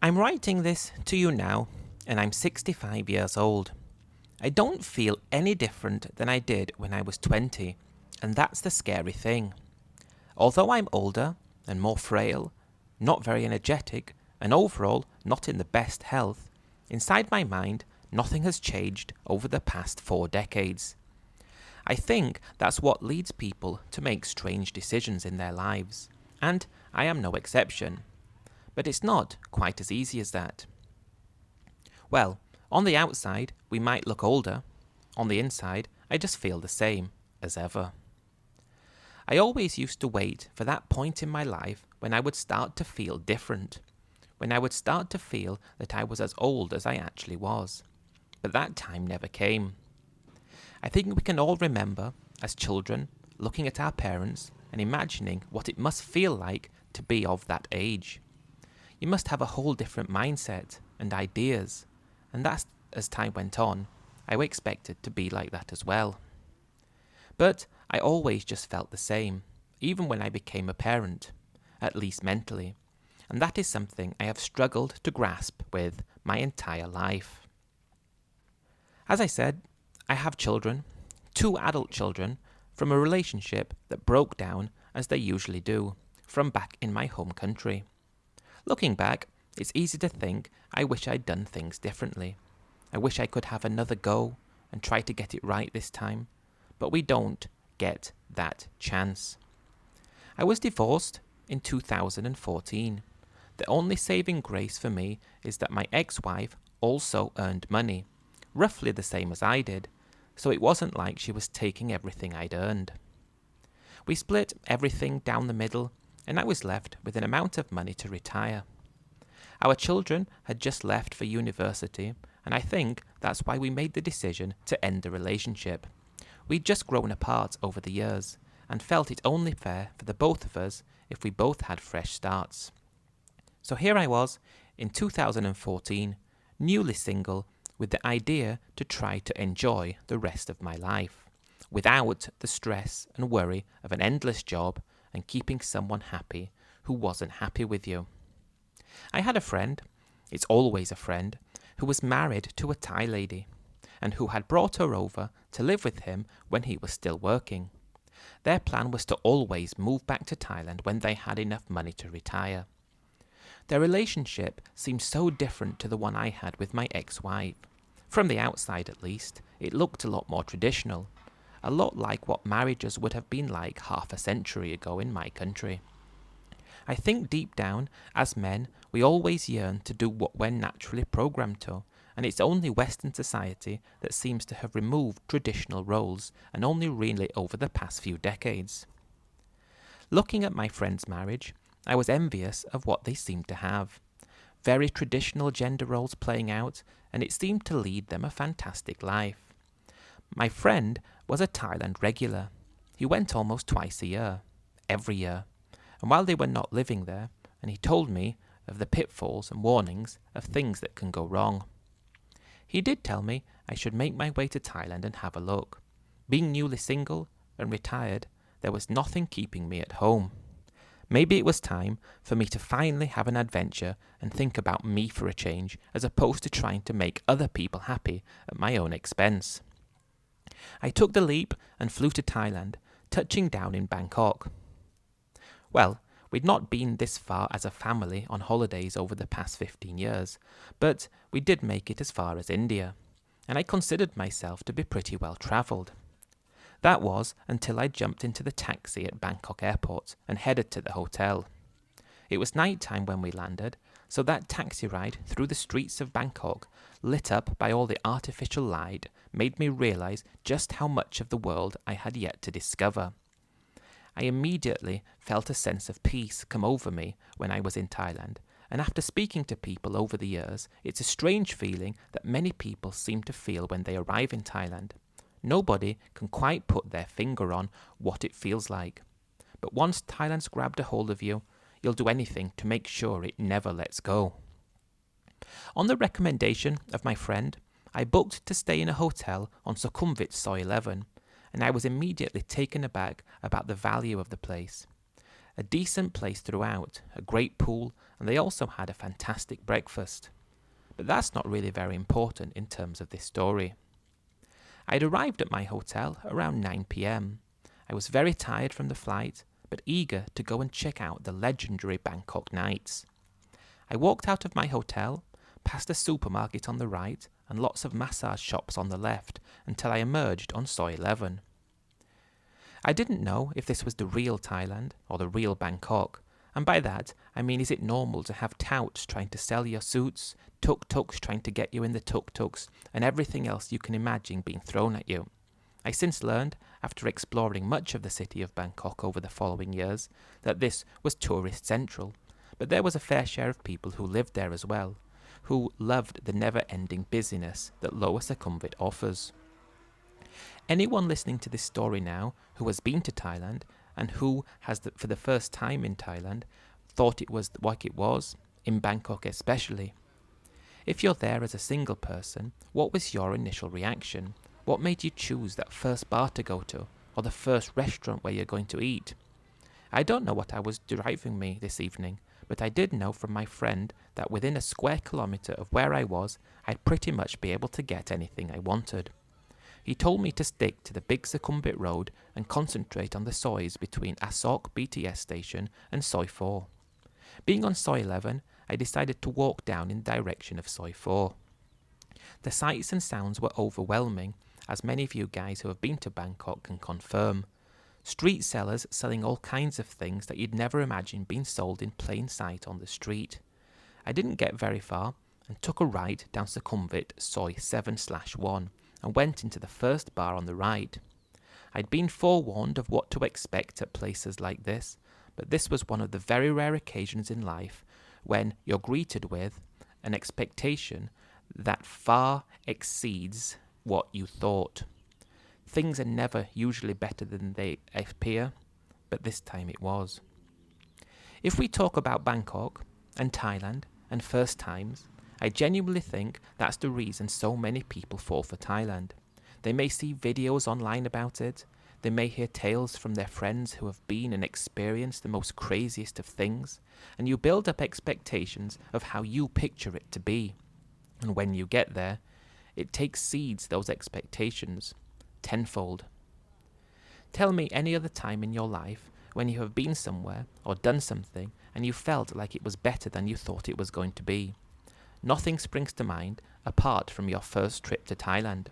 I'm writing this to you now, and I'm 65 years old. I don't feel any different than I did when I was 20, and that's the scary thing. Although I'm older and more frail, not very energetic, and overall not in the best health, inside my mind, nothing has changed over the past 4 decades. I think that's what leads people to make strange decisions in their lives, and I am no exception. But it's not quite as easy as that. Well, on the outside, we might look older. On the inside, I just feel the same as ever. I always used to wait for that point in my life when I would start to feel different, when I would start to feel that I was as old as I actually was. But that time never came. I think we can all remember, as children, looking at our parents and imagining what it must feel like to be of that age. You must have a whole different mindset and ideas, and that's, as time went on, I expected to be like that as well. But I always just felt the same, even when I became a parent, at least mentally, and that is something I have struggled to grasp with my entire life. As I said, I have children, 2 adult children, from a relationship that broke down as they usually do, from back in my home country. Looking back, it's easy to think I wish I'd done things differently. I wish I could have another go and try to get it right this time, but we don't get that chance. I was divorced in 2014. The only saving grace for me is that my ex-wife also earned money, roughly the same as I did, so it wasn't like she was taking everything I'd earned. We split everything down the middle, and I was left with an amount of money to retire. Our children had just left for university, and I think that's why we made the decision to end the relationship. We'd just grown apart over the years, and felt it only fair for the both of us if we both had fresh starts. So here I was, in 2014, newly single, with the idea to try to enjoy the rest of my life, without the stress and worry of an endless job and keeping someone happy who wasn't happy with you. I had a friend, it's always a friend, who was married to a Thai lady, and who had brought her over to live with him when he was still working. Their plan was to always move back to Thailand when they had enough money to retire. Their relationship seemed so different to the one I had with my ex-wife. From the outside at least, it looked a lot more traditional, a lot like what marriages would have been like half a century ago in my country. I think deep down, as men, we always yearn to do what we're naturally programmed to, and it's only Western society that seems to have removed traditional roles, and only really over the past few decades. Looking at my friend's marriage, I was envious of what they seemed to have. Very traditional gender roles playing out, and it seemed to lead them a fantastic life. My friend was a Thailand regular. He went almost twice a year, every year, and while they were not living there, and he told me of the pitfalls and warnings of things that can go wrong. He did tell me I should make my way to Thailand and have a look. Being newly single and retired, there was nothing keeping me at home. Maybe it was time for me to finally have an adventure and think about me for a change, as opposed to trying to make other people happy at my own expense. I took the leap and flew to Thailand, touching down in Bangkok. Well, we'd not been this far as a family on holidays over the past 15 years, but we did make it as far as India, and I considered myself to be pretty well travelled. That was until I jumped into the taxi at Bangkok airport and headed to the hotel. It was night time when we landed, so that taxi ride through the streets of Bangkok, lit up by all the artificial light, made me realise just how much of the world I had yet to discover. I immediately felt a sense of peace come over me when I was in Thailand, and after speaking to people over the years, it's a strange feeling that many people seem to feel when they arrive in Thailand. Nobody can quite put their finger on what it feels like. But once Thailand's grabbed a hold of you, you'll do anything to make sure it never lets go. On the recommendation of my friend, I booked to stay in a hotel on Sukhumvit Soy 11, and I was immediately taken aback about the value of the place. A decent place throughout, a great pool, and they also had a fantastic breakfast. But that's not really very important in terms of this story. I'd arrived at my hotel around 9 p.m. I was very tired from the flight, but eager to go and check out the legendary Bangkok nights. I walked out of my hotel, past a supermarket on the right and lots of massage shops on the left until I emerged on Soi 11. I didn't know if this was the real Thailand or the real Bangkok, and by that I mean, is it normal to have touts trying to sell your suits, tuk-tuks trying to get you in the tuk-tuks, and everything else you can imagine being thrown at you? I since learned, after exploring much of the city of Bangkok over the following years, that this was tourist central, but there was a fair share of people who lived there as well, who loved the never-ending busyness that Lower Sukhumvit offers. Anyone listening to this story now who has been to Thailand and who has, for the first time in Thailand, thought it was like it was, in Bangkok especially. If you're there as a single person, what was your initial reaction? What made you choose that first bar to go to, or the first restaurant where you're going to eat? I don't know what I was driving me this evening, but I did know from my friend that within a square kilometre of where I was, I'd pretty much be able to get anything I wanted. He told me to stick to the big Sukhumvit road and concentrate on the sois between Asok BTS station and Soi 4. Being on Soi 11, I decided to walk down in the direction of Soi 4. The sights and sounds were overwhelming, as many of you guys who have been to Bangkok can confirm. Street sellers selling all kinds of things that you'd never imagine being sold in plain sight on the street. I didn't get very far and took a right down Sukhumvit Soi 7/1 and went into the first bar on the right. I'd been forewarned of what to expect at places like this, but this was one of the very rare occasions in life when you're greeted with an expectation that far exceeds what you thought. Things are never usually better than they appear, but this time it was. If we talk about Bangkok and Thailand and first times, I genuinely think that's the reason so many people fall for Thailand. They may see videos online about it, they may hear tales from their friends who have been and experienced the most craziest of things, and you build up expectations of how you picture it to be. And when you get there, it exceeds those expectations tenfold. Tell me any other time in your life when you have been somewhere or done something and you felt like it was better than you thought it was going to be. Nothing springs to mind apart from your first trip to Thailand.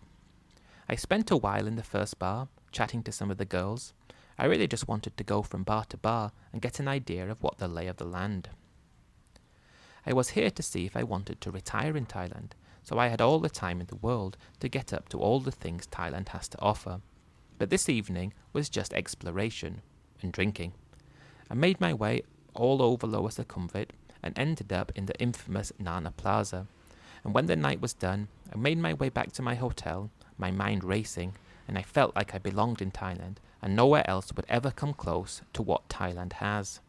I spent a while in the first bar, chatting to some of the girls. I really just wanted to go from bar to bar and get an idea of what the lay of the land. I was here to see if I wanted to retire in Thailand, so I had all the time in the world to get up to all the things Thailand has to offer. But this evening was just exploration and drinking. I made my way all over Lower Sukhumvit and ended up in the infamous Nana Plaza. And when the night was done, I made my way back to my hotel, my mind racing, and I felt like I belonged in Thailand, and nowhere else would ever come close to what Thailand has.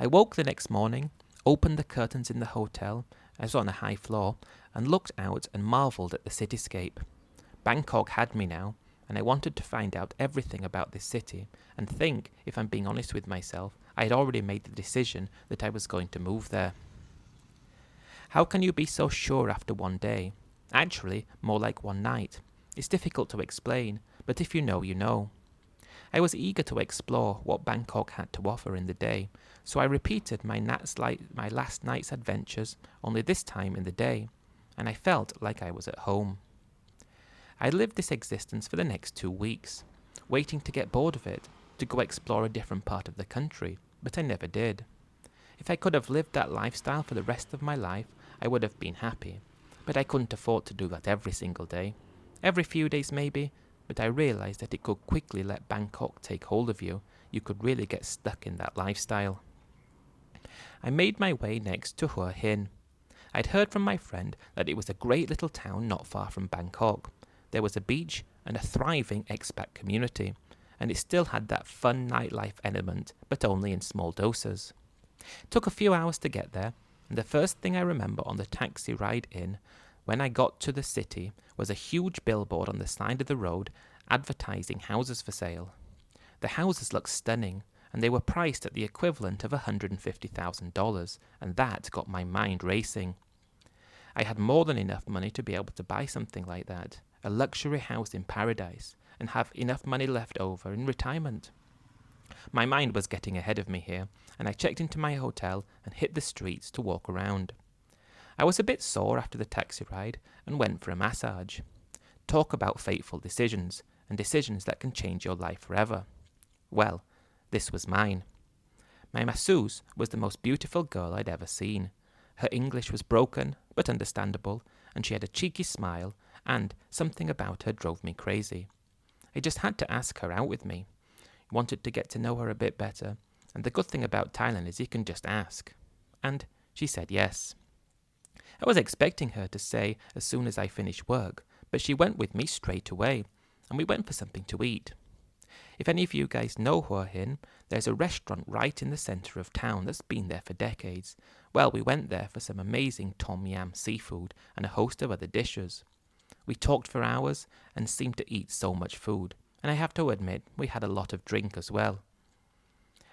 I woke the next morning, opened the curtains in the hotel, I was on a high floor, and looked out and marvelled at the cityscape. Bangkok had me now, and I wanted to find out everything about this city, and think, if I'm being honest with myself, I had already made the decision that I was going to move there. How can you be so sure after one day? Actually, more like one night. It's difficult to explain, but if you know, you know. I was eager to explore what Bangkok had to offer in the day, so I repeated my last night's adventures, only this time in the day, and I felt like I was at home. I lived this existence for the next 2 weeks, waiting to get bored of it, to go explore a different part of the country, but I never did. If I could have lived that lifestyle for the rest of my life, I would have been happy, but I couldn't afford to do that every single day. Every few days maybe, but I realised that it could quickly let Bangkok take hold of you. You could really get stuck in that lifestyle. I made my way next to Hua Hin. I'd heard from my friend that it was a great little town not far from Bangkok. There was a beach and a thriving expat community, and it still had that fun nightlife element, but only in small doses. It took a few hours to get there, and the first thing I remember on the taxi ride in, when I got to the city, was a huge billboard on the side of the road advertising houses for sale. The houses looked stunning, and they were priced at the equivalent of $150,000, and that got my mind racing. I had more than enough money to be able to buy something like that, a luxury house in paradise, and have enough money left over in retirement. My mind was getting ahead of me here, and I checked into my hotel and hit the streets to walk around. I was a bit sore after the taxi ride and went for a massage. Talk about fateful decisions, and decisions that can change your life forever. Well, this was mine. My masseuse was the most beautiful girl I'd ever seen. Her English was broken, but understandable, and she had a cheeky smile, and something about her drove me crazy. I just had to ask her out with me. Wanted to get to know her a bit better, and the good thing about Thailand is you can just ask. And she said yes. I was expecting her to say as soon as I finished work, but she went with me straight away, and we went for something to eat. If any of you guys know Hua Hin, there's a restaurant right in the centre of town that's been there for decades. Well, we went there for some amazing tom yam seafood and a host of other dishes. We talked for hours and seemed to eat so much food, and I have to admit we had a lot of drink as well.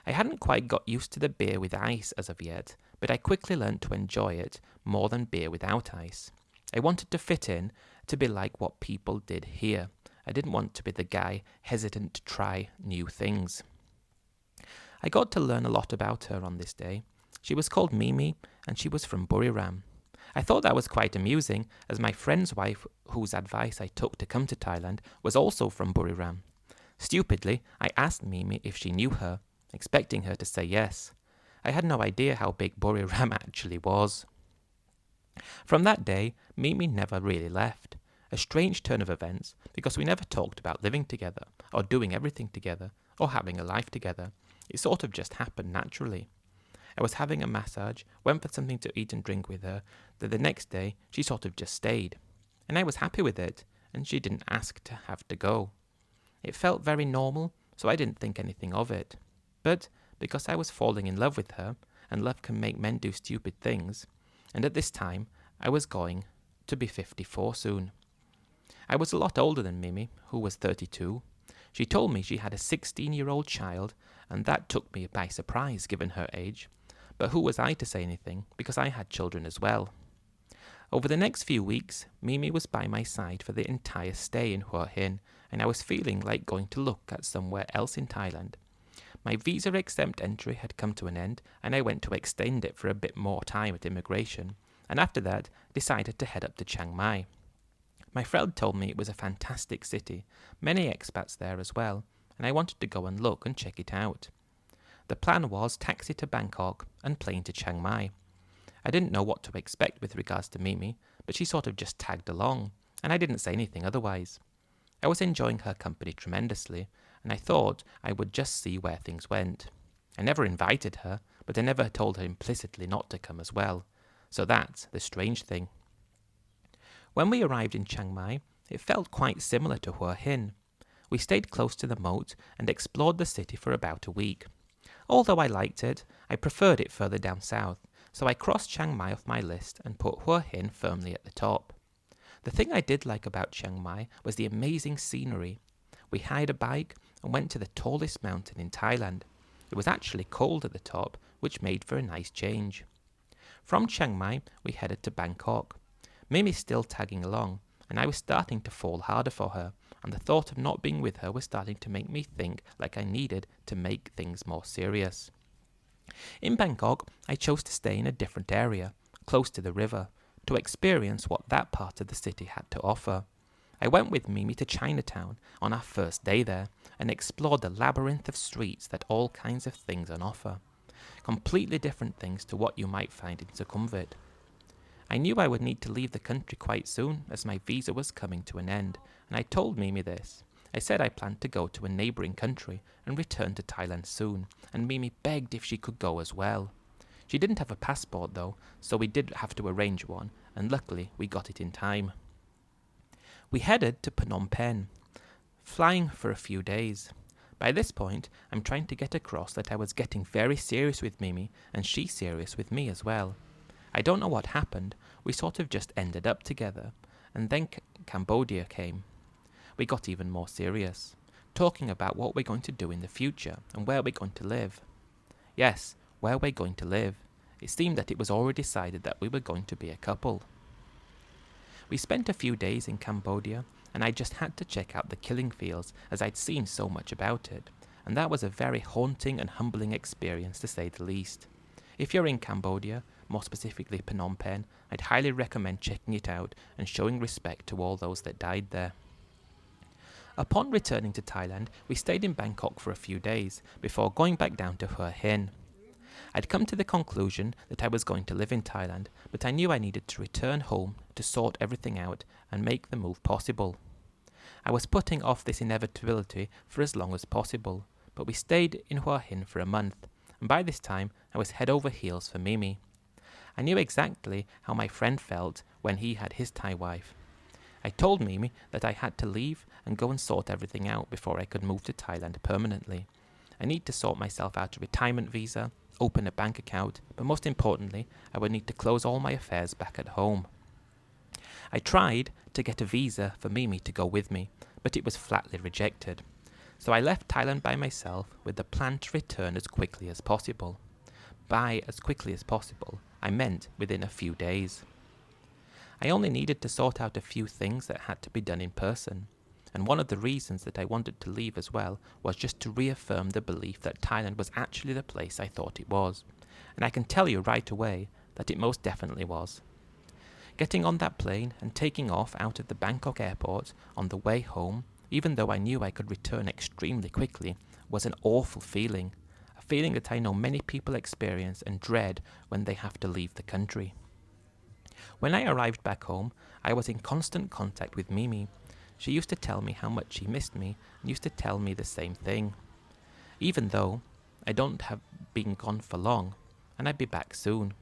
I hadn't quite got used to the beer with ice as of yet, but I quickly learned to enjoy it more than beer without ice. I wanted to fit in, to be like what people did here. I didn't want to be the guy hesitant to try new things. I got to learn a lot about her on this day. She was called Mimi, and she was from Buriram. I thought that was quite amusing, as my friend's wife, whose advice I took to come to Thailand, was also from Buriram. Stupidly, I asked Mimi if she knew her, expecting her to say yes. I had no idea how big Buriram actually was. From that day, Mimi never really left. A strange turn of events, because we never talked about living together, or doing everything together, or having a life together. It sort of just happened naturally. I was having a massage, went for something to eat and drink with her, that the next day she sort of just stayed. And I was happy with it, and she didn't ask to have to go. It felt very normal, so I didn't think anything of it. But because I was falling in love with her, and love can make men do stupid things, and at this time I was going to be 54 soon. I was a lot older than Mimi, who was 32. She told me she had a 16-year-old child, and that took me by surprise given her age. But who was I to say anything, because I had children as well. Over the next few weeks, Mimi was by my side for the entire stay in Hua Hin, and I was feeling like going to look at somewhere else in Thailand. My visa-exempt entry had come to an end, and I went to extend it for a bit more time at immigration, and after that decided to head up to Chiang Mai. My friend told me it was a fantastic city, many expats there as well, and I wanted to go and look and check it out. The plan was taxi to Bangkok and plane to Chiang Mai. I didn't know what to expect with regards to Mimi, but she sort of just tagged along, and I didn't say anything otherwise. I was enjoying her company tremendously, and I thought I would just see where things went. I never invited her, but I never told her implicitly not to come as well. So that's the strange thing. When we arrived in Chiang Mai, it felt quite similar to Hua Hin. We stayed close to the moat and explored the city for about a week. Although I liked it, I preferred it further down south, so I crossed Chiang Mai off my list and put Hua Hin firmly at the top. The thing I did like about Chiang Mai was the amazing scenery. We hired a bike and went to the tallest mountain in Thailand. It was actually cold at the top, which made for a nice change. From Chiang Mai, we headed to Bangkok. Mimi's still tagging along, and I was starting to fall harder for her, and the thought of not being with her was starting to make me think like I needed to make things more serious. In Bangkok, I chose to stay in a different area, close to the river, to experience what that part of the city had to offer. I went with Mimi to Chinatown on our first day there, and explored the labyrinth of streets that all kinds of things on offer. Completely different things to what you might find in Sukhumvit. I knew I would need to leave the country quite soon, as my visa was coming to an end, and I told Mimi this. I said I planned to go to a neighbouring country and return to Thailand soon, and Mimi begged if she could go as well. She didn't have a passport though, so we did have to arrange one, and luckily we got it in time. We headed to Phnom Penh, flying for a few days. By this point, I'm trying to get across that I was getting very serious with Mimi, and she serious with me as well. I don't know what happened, we sort of just ended up together, and then Cambodia came. We got even more serious. talking about what we're going to do in the future and where we're going to live. Yes, where we're going to live. It seemed that it was already decided that we were going to be a couple. We spent a few days in Cambodia, and I just had to check out the killing fields as I'd seen so much about it, and that was a very haunting and humbling experience to say the least. If you're in Cambodia, more specifically Phnom Penh, I'd highly recommend checking it out and showing respect to all those that died there. Upon returning to Thailand, we stayed in Bangkok for a few days before going back down to Hua Hin. I'd come to the conclusion that I was going to live in Thailand, but I knew I needed to return home to sort everything out and make the move possible. I was putting off this inevitability for as long as possible, but we stayed in Hua Hin for a month, and by this time I was head over heels for Mimi. I knew exactly how my friend felt when he had his Thai wife. I told Mimi that I had to leave and go and sort everything out before I could move to Thailand permanently. I need to sort myself out a retirement visa, open a bank account, but most importantly, I would need to close all my affairs back at home. I tried to get a visa for Mimi to go with me, but it was flatly rejected. So I left Thailand by myself with the plan to return as quickly as possible. By as quickly as possible, I meant within a few days. I only needed to sort out a few things that had to be done in person. And one of the reasons that I wanted to leave as well was just to reaffirm the belief that Thailand was actually the place I thought it was. And I can tell you right away that it most definitely was. Getting on that plane and taking off out of the Bangkok airport on the way home, even though I knew I could return extremely quickly, was an awful feeling. A feeling that I know many people experience and dread when they have to leave the country. When I arrived back home, I was in constant contact with Mimi. She used to tell me how much she missed me and used to tell me the same thing. Even though I don't have been gone for long, and I'd be back soon.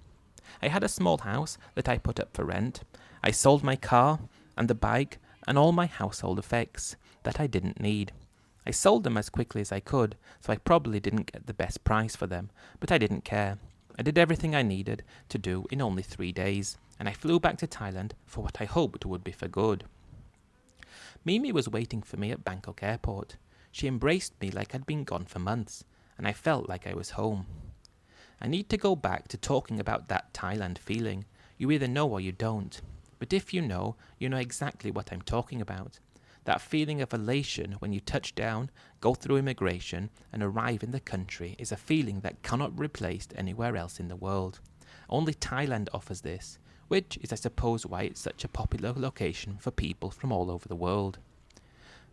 I had a small house that I put up for rent. I sold my car and the bike and all my household effects that I didn't need. I sold them as quickly as I could, so I probably didn't get the best price for them, but I didn't care. I did everything I needed to do in only 3 days, and I flew back to Thailand for what I hoped would be for good. Mimi was waiting for me at Bangkok airport. She embraced me like I'd been gone for months, and I felt like I was home. I need to go back to talking about that Thailand feeling. You either know or you don't. But if you know exactly what I'm talking about. That feeling of elation when you touch down, go through immigration, and arrive in the country is a feeling that cannot be replaced anywhere else in the world. Only Thailand offers this, which is I suppose why it's such a popular location for people from all over the world.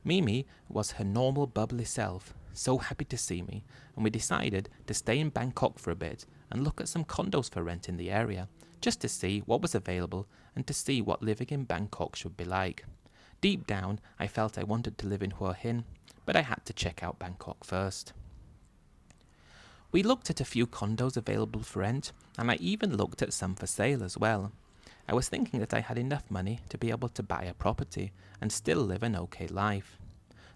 Mimi was her normal bubbly self, so happy to see me, and we decided to stay in Bangkok for a bit and look at some condos for rent in the area, just to see what was available and to see what living in Bangkok should be like. Deep down, I felt I wanted to live in Hua Hin, but I had to check out Bangkok first. We looked at a few condos available for rent, and I even looked at some for sale as well. I was thinking that I had enough money to be able to buy a property and still live an okay life.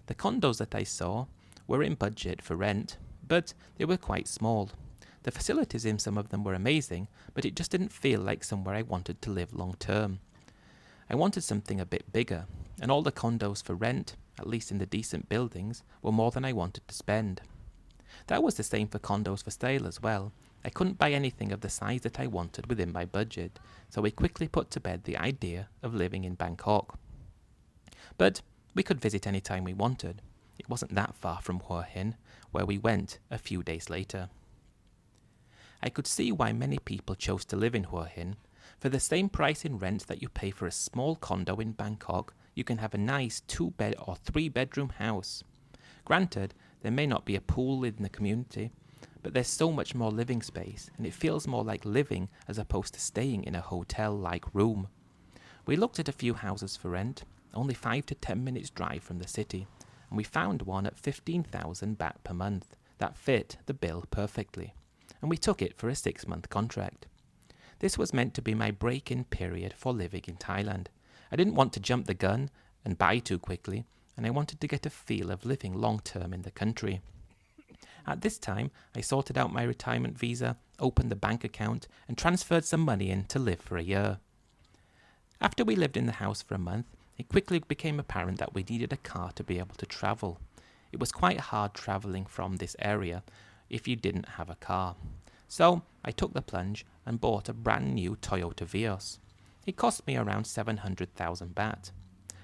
The condos that I saw were in budget for rent, but they were quite small. The facilities in some of them were amazing, but it just didn't feel like somewhere I wanted to live long term. I wanted something a bit bigger, and all the condos for rent, at least in the decent buildings, were more than I wanted to spend. That was the same for condos for sale as well. I couldn't buy anything of the size that I wanted within my budget, so we quickly put to bed the idea of living in Bangkok. But we could visit any time we wanted. It wasn't that far from Hua Hin, where we went a few days later. I could see why many people chose to live in Hua Hin. For the same price in rent that you pay for a small condo in Bangkok, you can have a nice 2-bed or 3-bedroom house. Granted, there may not be a pool in the community, but there's so much more living space, and it feels more like living as opposed to staying in a hotel-like room. We looked at a few houses for rent, only 5 to 10 minutes drive from the city, and we found one at 15,000 baht per month that fit the bill perfectly, and we took it for a 6-month contract. This was meant to be my break-in period for living in Thailand. I didn't want to jump the gun and buy too quickly, and I wanted to get a feel of living long-term in the country. At this time, I sorted out my retirement visa, opened the bank account, and transferred some money in to live for a year. After we lived in the house for a month, it quickly became apparent that we needed a car to be able to travel. it was quite hard travelling from this area if you didn't have a car. So I took the plunge and bought a brand new Toyota Vios. It cost me around 700,000 baht.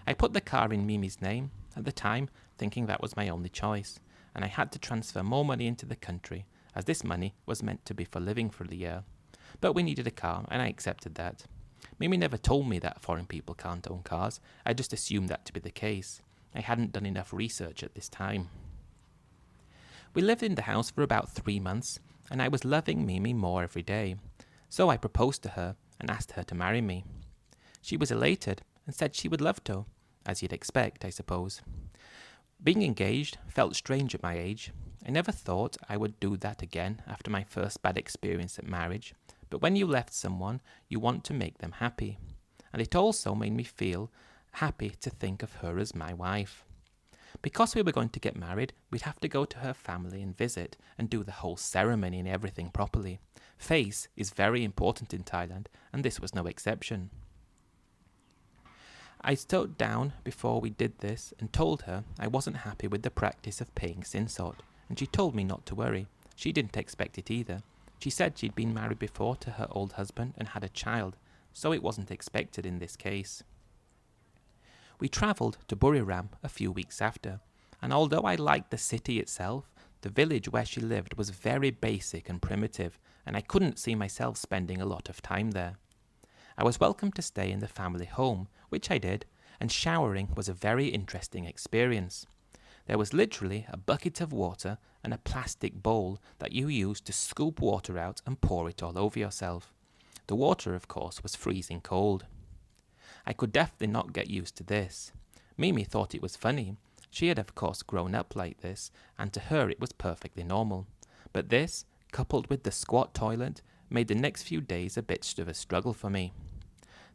I put the car in Mimi's name at the time, thinking that was my only choice, and I had to transfer more money into the country, as this money was meant to be for living for the year. But we needed a car, and I accepted that. Mimi never told me that foreign people can't own cars. I just assumed that to be the case. I hadn't done enough research at this time. We lived in the house for about 3 months, and I was loving Mimi more every day. So I proposed to her and asked her to marry me. She was elated and said she would love to, as you'd expect, I suppose. Being engaged felt strange at my age. I never thought I would do that again after my first bad experience at marriage, but when you left someone, you want to make them happy. And it also made me feel happy to think of her as my wife. Because we were going to get married, we'd have to go to her family and visit and do the whole ceremony and everything properly. Face is very important in Thailand, and this was no exception. I stood down before we did this and told her I wasn't happy with the practice of paying sinsot, and she told me not to worry. She didn't expect it either. She said she'd been married before to her old husband and had a child, so it wasn't expected in this case. We travelled to Buriram a few weeks after, and although I liked the city itself, the village where she lived was very basic and primitive, and I couldn't see myself spending a lot of time there. I was welcome to stay in the family home, which I did, and showering was a very interesting experience. There was literally a bucket of water and a plastic bowl that you used to scoop water out and pour it all over yourself. The water, of course, was freezing cold. I could definitely not get used to this. Mimi thought it was funny. She had, of course, grown up like this, and to her it was perfectly normal. But this, coupled with the squat toilet, made the next few days a bit of a struggle for me.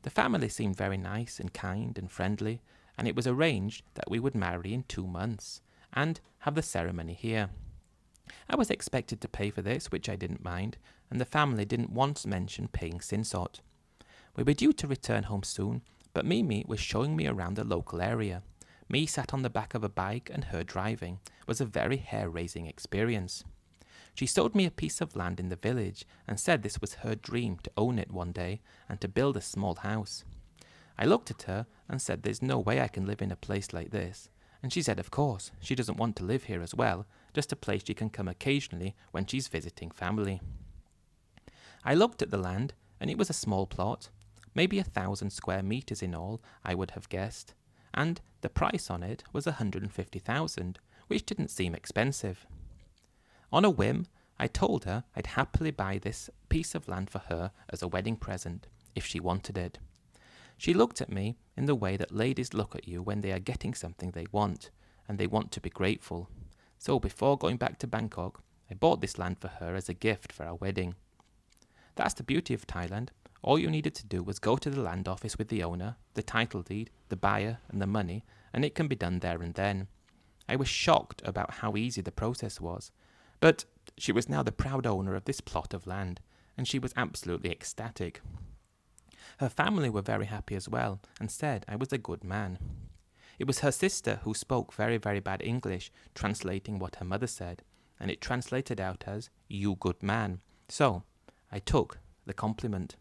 The family seemed very nice and kind and friendly, and it was arranged that we would marry in 2 months and have the ceremony here. I was expected to pay for this, which I didn't mind, and the family didn't once mention paying sinsot. We were due to return home soon, but Mimi was showing me around the local area. Me sat on the back of a bike and her driving was a very hair-raising experience. She showed me a piece of land in the village and said this was her dream to own it one day and to build a small house. I looked at her and said there's no way I can live in a place like this, and she said of course she doesn't want to live here as well, just a place she can come occasionally when she's visiting family. I looked at the land and it was a small plot, maybe 1,000 square meters in all, I would have guessed, and the price on it was 150,000, which didn't seem expensive. On a whim, I told her I'd happily buy this piece of land for her as a wedding present, if she wanted it. She looked at me in the way that ladies look at you when they are getting something they want, and they want to be grateful. So before going back to Bangkok, I bought this land for her as a gift for our wedding. That's the beauty of Thailand. All you needed to do was go to the land office with the owner, the title deed, the buyer, and the money, and it can be done there and then. I was shocked about how easy the process was, but she was now the proud owner of this plot of land, and she was absolutely ecstatic. Her family were very happy as well, and said I was a good man. It was her sister who spoke very, very bad English, translating what her mother said, and it translated out as, "You good man." So, I took the compliment.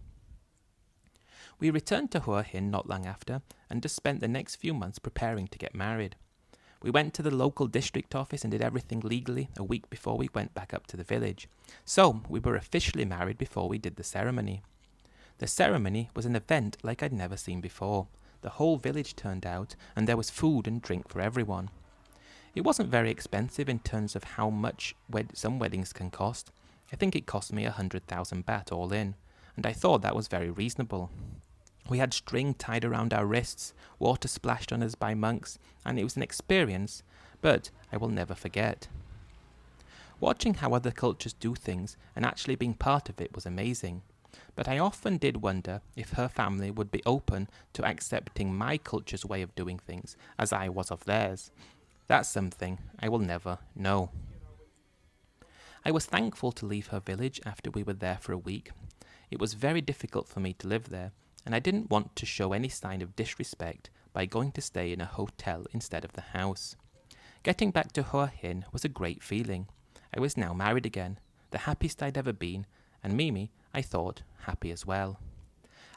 We returned to Hua Hin not long after, and just spent the next few months preparing to get married. We went to the local district office and did everything legally a week before we went back up to the village. So, we were officially married before we did the ceremony. The ceremony was an event like I'd never seen before. The whole village turned out, and there was food and drink for everyone. It wasn't very expensive in terms of how much some weddings can cost. I think it cost me 100,000 baht all in, and I thought that was very reasonable. We had string tied around our wrists, water splashed on us by monks, and it was an experience, but I will never forget. Watching how other cultures do things and actually being part of it was amazing, but I often did wonder if her family would be open to accepting my culture's way of doing things as I was of theirs. That's something I will never know. I was thankful to leave her village after we were there for a week. It was very difficult for me to live there, and I didn't want to show any sign of disrespect by going to stay in a hotel instead of the house. Getting back to Hua Hin was a great feeling. I was now married again, the happiest I'd ever been, and Mimi, I thought, happy as well.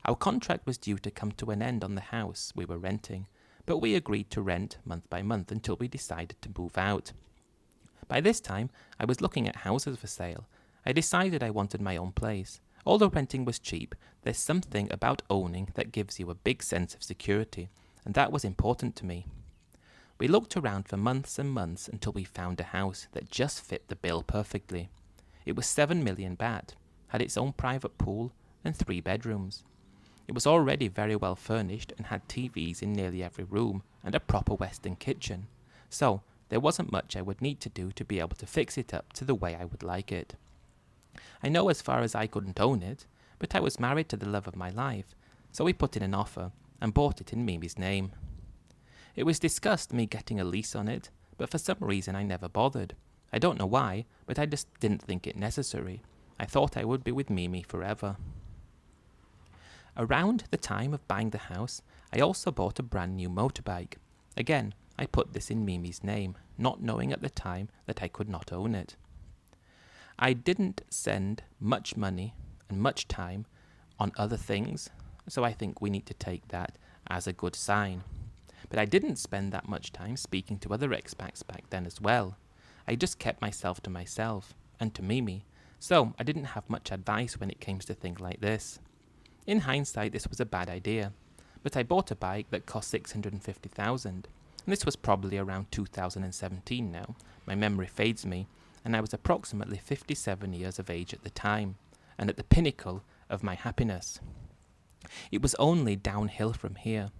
Our contract was due to come to an end on the house we were renting, but we agreed to rent month by month until we decided to move out. By this time, I was looking at houses for sale. I decided I wanted my own place. Although renting was cheap, there's something about owning that gives you a big sense of security, and that was important to me. We looked around for months and months until we found a house that just fit the bill perfectly. It was 7 million baht, had its own private pool, and 3 bedrooms. It was already very well furnished and had TVs in nearly every room and a proper Western kitchen, so there wasn't much I would need to do to be able to fix it up to the way I would like it. I know as far as I couldn't own it, but I was married to the love of my life, so we put in an offer and bought it in Mimi's name. It was discussed me getting a lease on it, but for some reason I never bothered. I don't know why, but I just didn't think it necessary. I thought I would be with Mimi forever. Around the time of buying the house, I also bought a brand new motorbike. Again, I put this in Mimi's name, not knowing at the time that I could not own it. I didn't spend much money and much time on other things, so I think we need to take that as a good sign. But I didn't spend that much time speaking to other expats back then as well. I just kept myself to myself and to Mimi, so I didn't have much advice when it came to things like this. In hindsight, this was a bad idea, but I bought a bike that cost 650,000, and this was probably around 2017 now. My memory fades me, and I was approximately 57 years of age at the time, and at the pinnacle of my happiness. It was only downhill from here.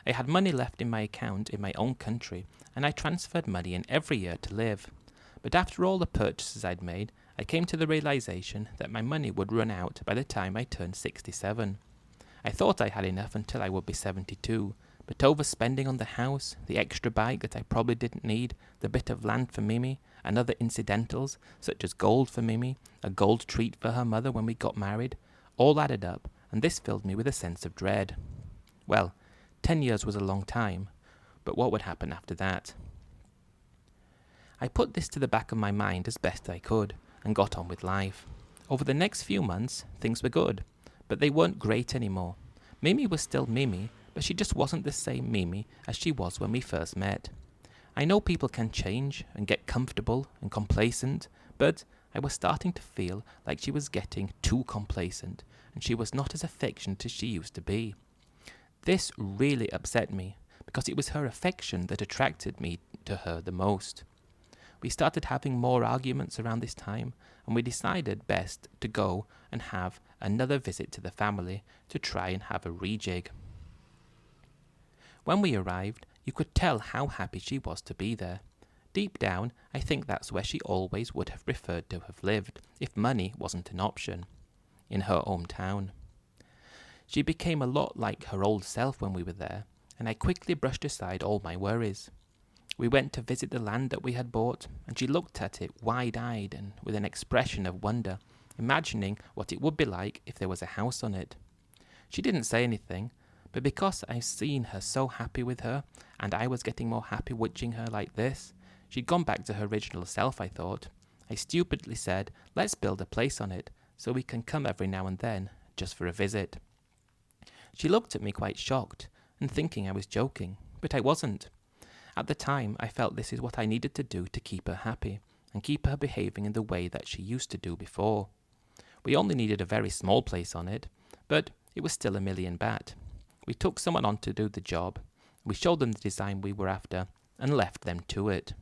I had money left in my account in my own country, and I transferred money in every year to live. But after all the purchases I'd made, I came to the realization that my money would run out by the time I turned 67. I thought I had enough until I would be 72, but overspending on the house, the extra bike that I probably didn't need, the bit of land for Mimi, and other incidentals, such as gold for Mimi, a gold treat for her mother when we got married, all added up, and this filled me with a sense of dread. Well, 10 years was a long time, but what would happen after that? I put this to the back of my mind as best I could, and got on with life. Over the next few months, things were good, but they weren't great anymore. Mimi was still Mimi, but she just wasn't the same Mimi as she was when we first met. I know people can change and get comfortable and complacent, but I was starting to feel like she was getting too complacent, and she was not as affectionate as she used to be. This really upset me, because it was her affection that attracted me to her the most. We started having more arguments around this time, and we decided best to go and have another visit to the family to try and have a rejig. When we arrived, you could tell how happy she was to be there. Deep down, I think that's where she always would have preferred to have lived if money wasn't an option, in her hometown. She became a lot like her old self when we were there, and I quickly brushed aside all my worries. We went to visit the land that we had bought, and she looked at it wide-eyed and with an expression of wonder, imagining what it would be like if there was a house on it. She didn't say anything, but because I've seen her so happy with her, and I was getting more happy watching her like this, she'd gone back to her original self, I thought. I stupidly said, let's build a place on it, so we can come every now and then, just for a visit. She looked at me quite shocked, and thinking I was joking, but I wasn't. At the time, I felt this is what I needed to do to keep her happy, and keep her behaving in the way that she used to do before. We only needed a very small place on it, but it was still 1 million baht. We took someone on to do the job, we showed them the design we were after, and left them to it.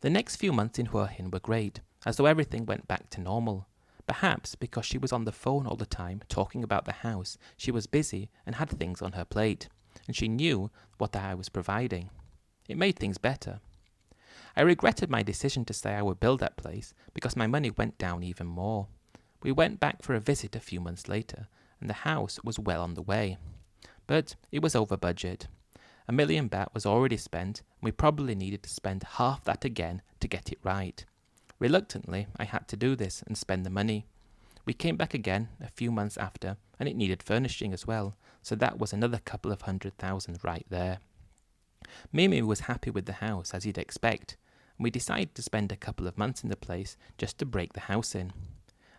The next few months in Hua Hin were great, as though everything went back to normal. Perhaps because she was on the phone all the time talking about the house, she was busy and had things on her plate, and she knew what I was providing. It made things better. I regretted my decision to say I would build that place because my money went down even more. We went back for a visit a few months later, and the house was well on the way. But it was over budget. 1 million baht was already spent, and we probably needed to spend half that again to get it right. Reluctantly, I had to do this and spend the money. We came back again a few months after, and it needed furnishing as well, so that was another couple of 100,000 right there. Mimi was happy with the house, as you'd expect, and we decided to spend a couple of months in the place just to break the house in.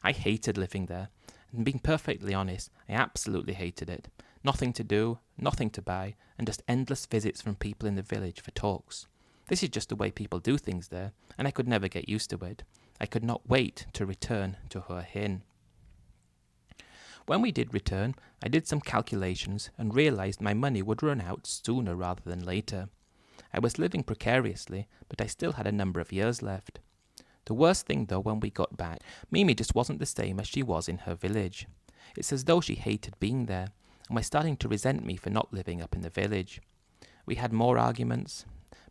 I hated living there, and being perfectly honest, I absolutely hated it. Nothing to do, nothing to buy, and just endless visits from people in the village for talks. This is just the way people do things there, and I could never get used to it. I could not wait to return to Hua Hin. When we did return, I did some calculations and realized my money would run out sooner rather than later. I was living precariously, but I still had a number of years left. The worst thing though, when we got back, Mimi just wasn't the same as she was in her village. It's as though she hated being there, and was starting to resent me for not living up in the village. We had more arguments,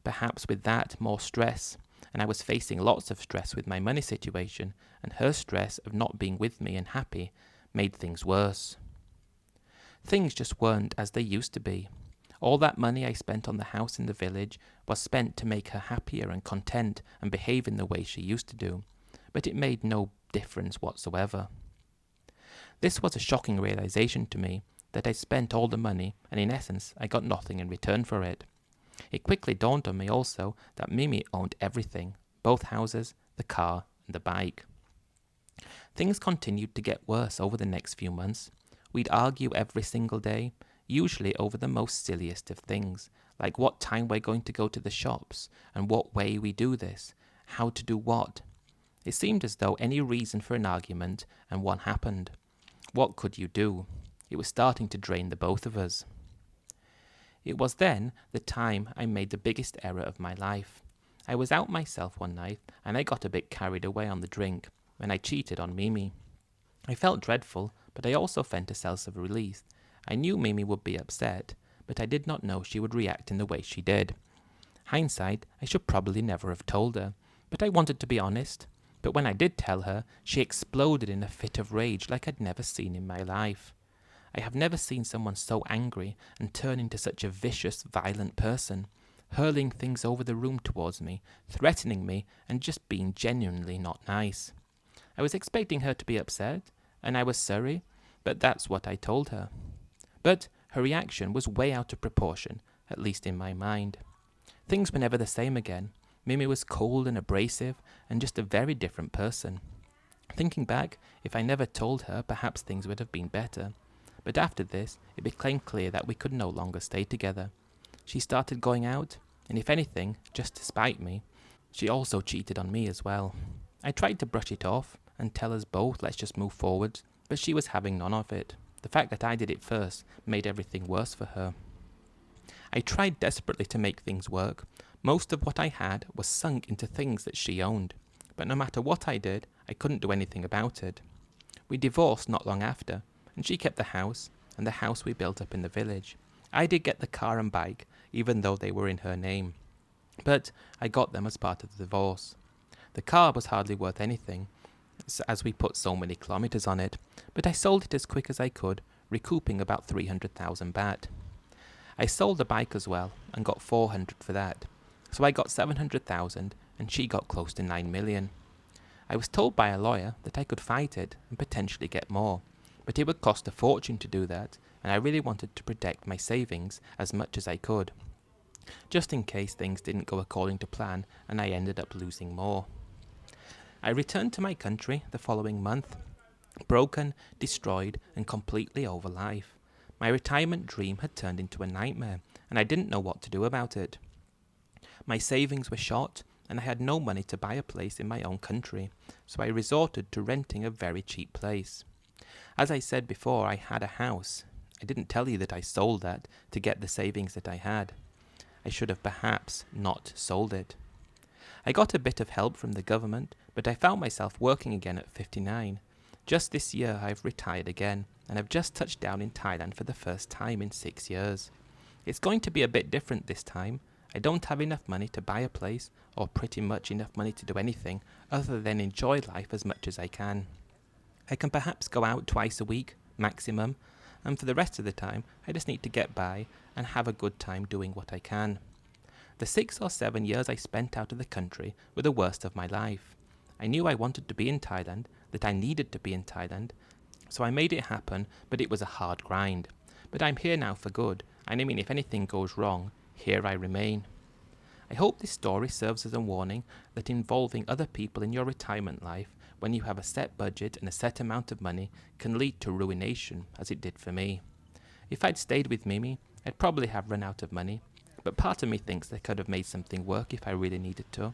perhaps with that more stress, and I was facing lots of stress with my money situation, and her stress of not being with me and happy made things worse. Things just weren't as they used to be. All that money I spent on the house in the village was spent to make her happier and content and behave in the way she used to do, but it made no difference whatsoever. This was a shocking realization to me, that I spent all the money and in essence I got nothing in return for it. It quickly dawned on me also that Mimi owned everything, both houses, the car and the bike. Things continued to get worse over the next few months. We'd argue every single day, usually over the most silliest of things, like what time we're going to go to the shops, and what way we do this, how to do what. It seemed as though any reason for an argument, and one happened. What could you do? It was starting to drain the both of us. It was then the time I made the biggest error of my life. I was out myself one night, and I got a bit carried away on the drink, and I cheated on Mimi. I felt dreadful, but I also felt a sense of relief. I knew Mimi would be upset, but I did not know she would react in the way she did. Hindsight, I should probably never have told her, but I wanted to be honest. But when I did tell her, she exploded in a fit of rage like I'd never seen in my life. I have never seen someone so angry and turn into such a vicious, violent person, hurling things over the room towards me, threatening me, and just being genuinely not nice. I was expecting her to be upset, and I was sorry, but that's what I told her. But her reaction was way out of proportion, at least in my mind. Things were never the same again. Mimi was cold and abrasive, and just a very different person. Thinking back, if I never told her, perhaps things would have been better. But after this, it became clear that we could no longer stay together. She started going out, and if anything, just to spite me, she also cheated on me as well. I tried to brush it off and tell us both let's just move forward, but she was having none of it. The fact that I did it first made everything worse for her. I tried desperately to make things work. Most of what I had was sunk into things that she owned, but no matter what I did, I couldn't do anything about it. We divorced not long after, and she kept the house, and the house we built up in the village. I did get the car and bike, even though they were in her name. But I got them as part of the divorce. The car was hardly worth anything, as we put so many kilometers on it, but I sold it as quick as I could, recouping about 300,000 baht. I sold the bike as well, and got 400 for that. So I got 700,000, and she got close to 9 million. I was told by a lawyer that I could fight it and potentially get more, but it would cost a fortune to do that, and I really wanted to protect my savings as much as I could, just in case things didn't go according to plan and I ended up losing more. I returned to my country the following month, broken, destroyed, and completely over life. My retirement dream had turned into a nightmare, and I didn't know what to do about it. My savings were shot, and I had no money to buy a place in my own country, so I resorted to renting a very cheap place. As I said before, I had a house. I didn't tell you that I sold that to get the savings that I had. I should have perhaps not sold it. I got a bit of help from the government, but I found myself working again at 59. Just this year I've retired again, and I've just touched down in Thailand for the first time in 6 years. It's going to be a bit different this time. I don't have enough money to buy a place, or pretty much enough money to do anything other than enjoy life as much as I can. I can perhaps go out twice a week, maximum, and for the rest of the time, I just need to get by and have a good time doing what I can. The 6 or 7 years I spent out of the country were the worst of my life. I knew I wanted to be in Thailand, that I needed to be in Thailand, so I made it happen, but it was a hard grind. But I'm here now for good, and I mean if anything goes wrong, here I remain. I hope this story serves as a warning that involving other people in your retirement life when you have a set budget and a set amount of money can lead to ruination, as it did for me. If I'd stayed with Mimi, I'd probably have run out of money, but part of me thinks I could have made something work if I really needed to.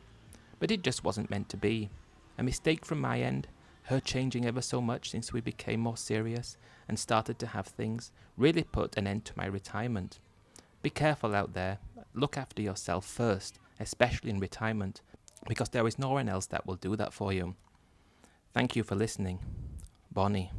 But it just wasn't meant to be. A mistake from my end, her changing ever so much since we became more serious and started to have things, really put an end to my retirement. Be careful out there. Look after yourself first, especially in retirement, because there is no one else that will do that for you. Thank you for listening. Bonnie.